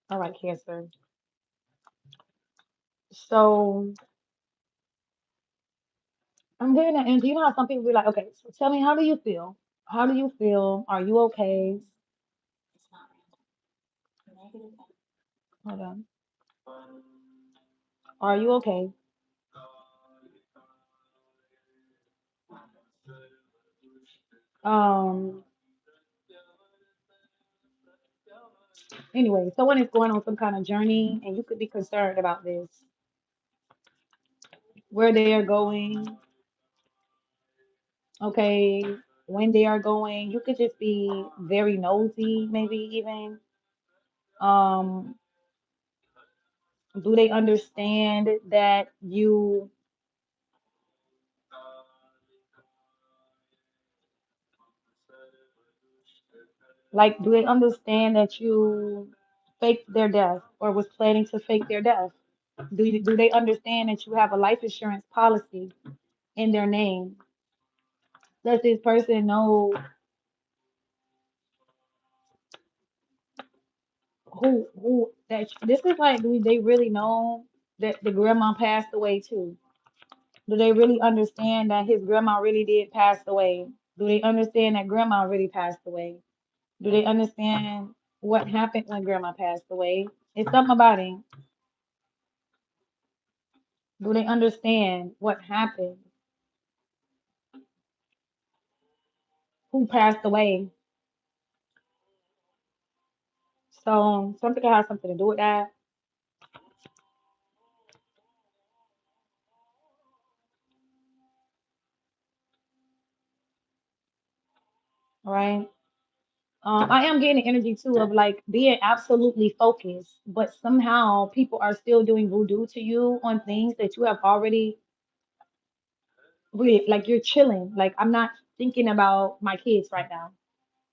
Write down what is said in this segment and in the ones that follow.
All right, Cancer. So I'm getting that energy. You know how some people be like, okay, so tell me, how do you feel? How do you feel? Are you okay? Hold on. Are you okay? Um, anyway, someone is going on some kind of journey and you could be concerned about this, where they are going, okay, when they are going. You could just be very nosy, maybe even. Um, do they understand that you, like, do they understand that you faked their death or was planning to fake their death? Do they understand that you have a life insurance policy in their name? Does this person know who that this is like? Do they really know that the grandma passed away too? Do they really understand that his grandma really did pass away? Do they understand that grandma really passed away? Do they understand what happened when grandma passed away? It's something about it. Do they understand what happened? Who passed away? So something that has something to do with that, right? I am getting the energy too of like being absolutely focused, but somehow people are still doing voodoo to you on things that you have already really, like, you're chilling. Like, I'm not thinking about my kids right now,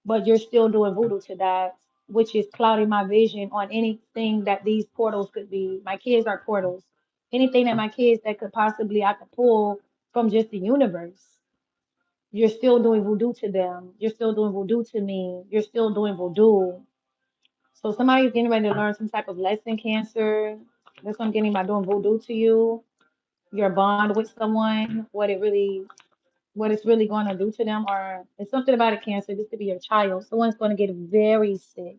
but you're still doing voodoo to that, which is clouding my vision on anything that these portals could be. My kids are portals. Anything that my kids that could possibly I could pull from just the universe. You're still doing voodoo to them. You're still doing voodoo to me. You're still doing voodoo. So somebody's getting ready to learn some type of lesson, Cancer. That's what I'm getting by doing voodoo to you. Your bond with someone, what it's really going to do to them, or it's something about a Cancer. This could be your child. Someone's going to get very sick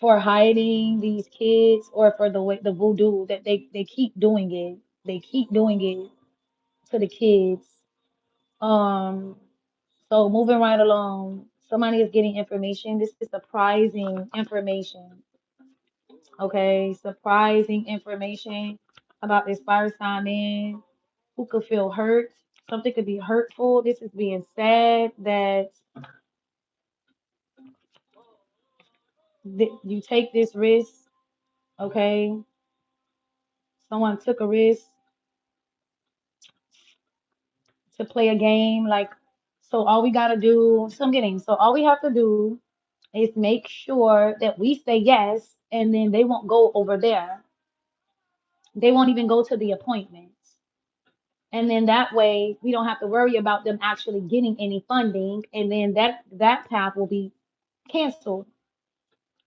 for hiding these kids, or for the way the voodoo that they keep doing it. They keep doing it to the kids. Um, so moving right along, somebody is getting information. This is surprising information. Okay, surprising information about this fire sign man who could feel hurt. Something could be hurtful. This is being said that you take this risk. Okay, someone took a risk to play a game. Like, so all we gotta do, so I'm getting, so all we have to do is make sure that we say yes, and then they won't go over there. They won't even go to the appointment. And then that way we don't have to worry about them actually getting any funding. And then that path will be canceled.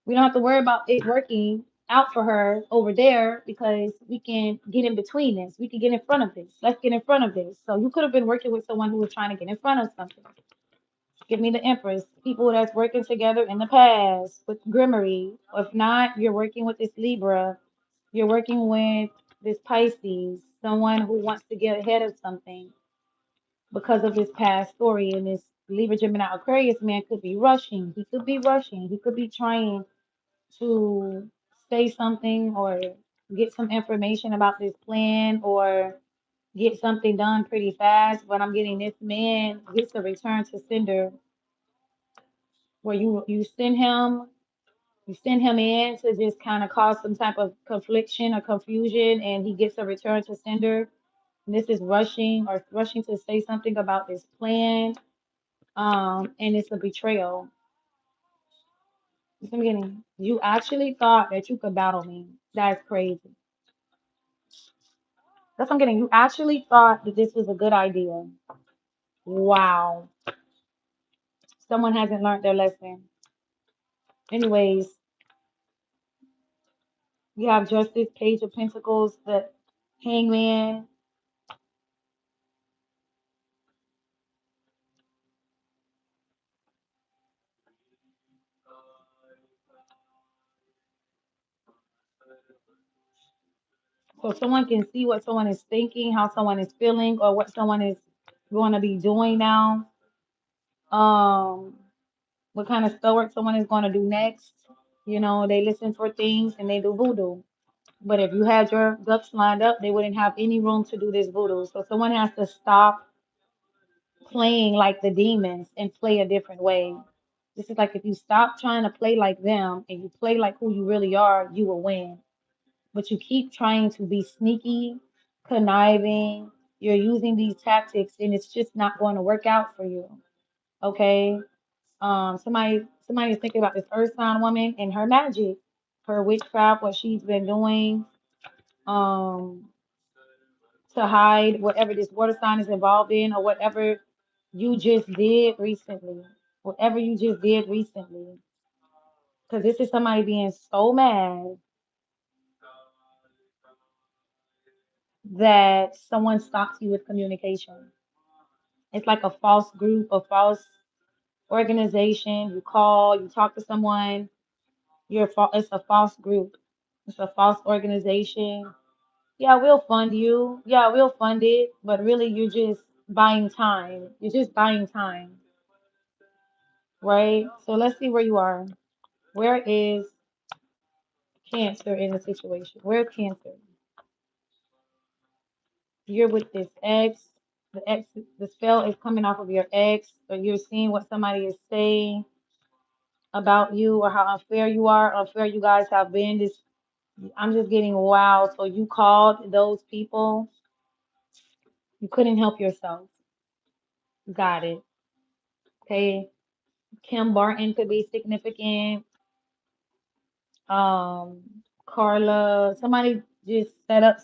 We don't have to worry about it working out for her over there because we can get in between this. We can get in front of this. Let's get in front of this. So you could have been working with someone who was trying to get in front of something. Give me the Empress. People that's working together in the past with Grimory. If not, you're working with this Libra. You're working with this Pisces. Someone who wants to get ahead of something because of his past story. And this Libra, Gemini, Aquarius man could be rushing. He could be rushing. He could be trying to say something or get some information about this plan or get something done pretty fast. But I'm getting this man gets a return to sender where you send him in to just kind of cause some type of confliction or confusion, and he gets a return to sender. And this is rushing or rushing to say something about this plan, and it's a betrayal. That's what I'm getting. You actually thought that you could battle me. That's crazy. That's what I'm getting. You actually thought that this was a good idea. Wow. Someone hasn't learned their lesson. Anyways, You have Justice, Page of Pentacles, the Hangman. So someone can see what someone is thinking, how someone is feeling, or what someone is going to be doing now. Um, what kind of story someone is going to do next. You know, they listen for things and they do voodoo. But if you had your ducks lined up, they wouldn't have any room to do this voodoo. So someone has to stop playing like the demons and play a different way. This is like if you stop trying to play like them and you play like who you really are, you will win. But you keep trying to be sneaky, conniving. You're using these tactics and it's just not going to work out for you. Okay? Somebody is thinking about this earth sign woman and her magic, her witchcraft, what she's been doing, um, to hide whatever this water sign is involved in or whatever you just did recently. Whatever you just did recently. Because this is somebody being so mad that someone stops you with communication. It's like a false group, a false organization. You call, you talk to someone, it's a false group. It's a false organization. Yeah, we'll fund you. Yeah, we'll fund it. But really, you're just buying time. You're just buying time, right? So let's see where you are. Where is Cancer in the situation? Where's Cancer? You're with this ex. The spell is coming off of your ex, or you're seeing what somebody is saying about you or how unfair you are, unfair you guys have been. This I'm just getting wow. So you called those people. You couldn't help yourself. Got it. Okay. Kim Barton could be significant. Um, Carla, somebody just set up